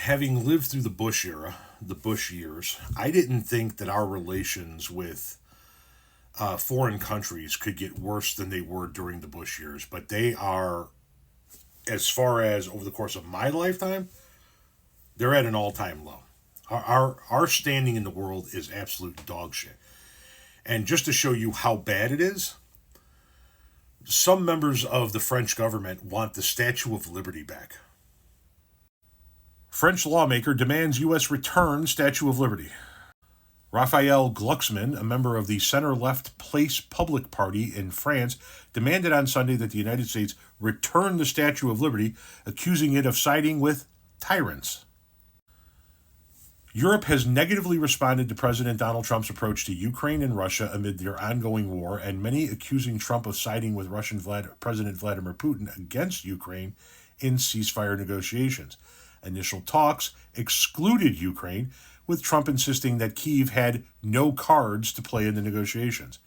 having lived through the Bush era, the Bush years, I didn't think that our relations with foreign countries could get worse than they were during the Bush years. But they are, as far as over the course of my lifetime, they're at an all-time low. Our standing in the world is absolute dog shit. And just to show you how bad it is, some members of the French government want the Statue of Liberty back. French lawmaker demands U.S. return Statue of Liberty. Raphael Glucksmann, a member of the center-left Place Public Party in France, demanded on Sunday that the United States return the Statue of Liberty, accusing it of siding with tyrants. Europe has negatively responded to President Donald Trump's approach to Ukraine and Russia amid their ongoing war, and many accusing Trump of siding with Russian President Vladimir Putin against Ukraine in ceasefire negotiations. Initial talks excluded Ukraine, with Trump insisting that Kyiv had no cards to play in the negotiations.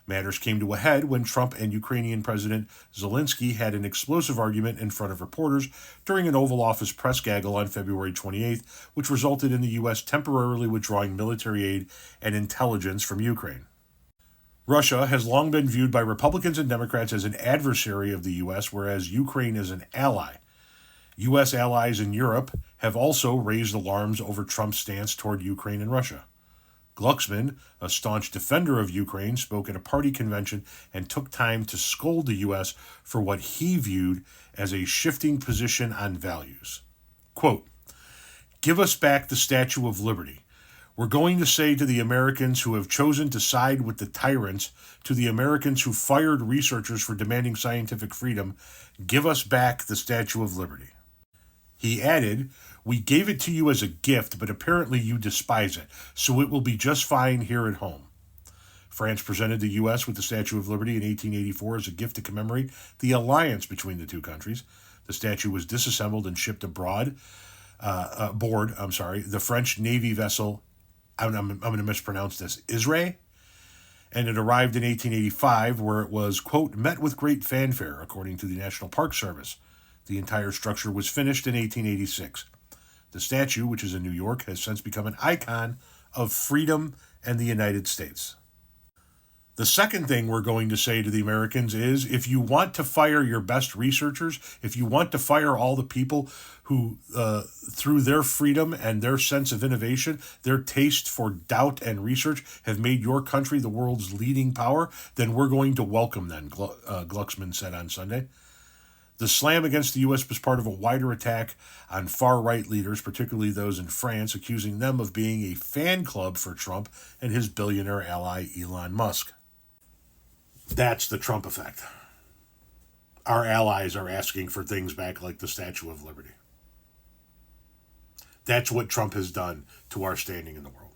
Matters came to a head when Trump and Ukrainian President Zelensky had an explosive argument in front of reporters during an Oval Office press gaggle on February 28th, which resulted in the U.S. temporarily withdrawing military aid and intelligence from Ukraine. Russia has long been viewed by Republicans and Democrats as an adversary of the U.S., whereas Ukraine is an ally. U.S. allies in Europe have also raised alarms over Trump's stance toward Ukraine and Russia. Glucksmann, a staunch defender of Ukraine, spoke at a party convention and took time to scold the U.S. for what he viewed as a shifting position on values. Quote, "Give us back the Statue of Liberty. We're going to say to the Americans who have chosen to side with the tyrants, to the Americans who fired researchers for demanding scientific freedom, give us back the Statue of Liberty." He added, "We gave it to you as a gift, but apparently you despise it, so it will be just fine here at home." France presented the U.S. with the Statue of Liberty in 1884 as a gift to commemorate the alliance between the two countries. The statue was disassembled and shipped aboard the French Navy vessel, I'm going to mispronounce this, Israel, and it arrived in 1885, where it was, quote, met with great fanfare, according to the National Park Service. The entire structure was finished in 1886. The statue, which is in New York, has since become an icon of freedom and the United States. The second thing we're going to say to the Americans is, if you want to fire your best researchers, if you want to fire all the people who, through their freedom and their sense of innovation, their taste for doubt and research, have made your country the world's leading power, then we're going to welcome them, Glucksmann said on Sunday. The slam against the U.S. was part of a wider attack on far-right leaders, particularly those in France, accusing them of being a fan club for Trump and his billionaire ally Elon Musk. That's the Trump effect. Our allies are asking for things back like the Statue of Liberty. That's what Trump has done to our standing in the world.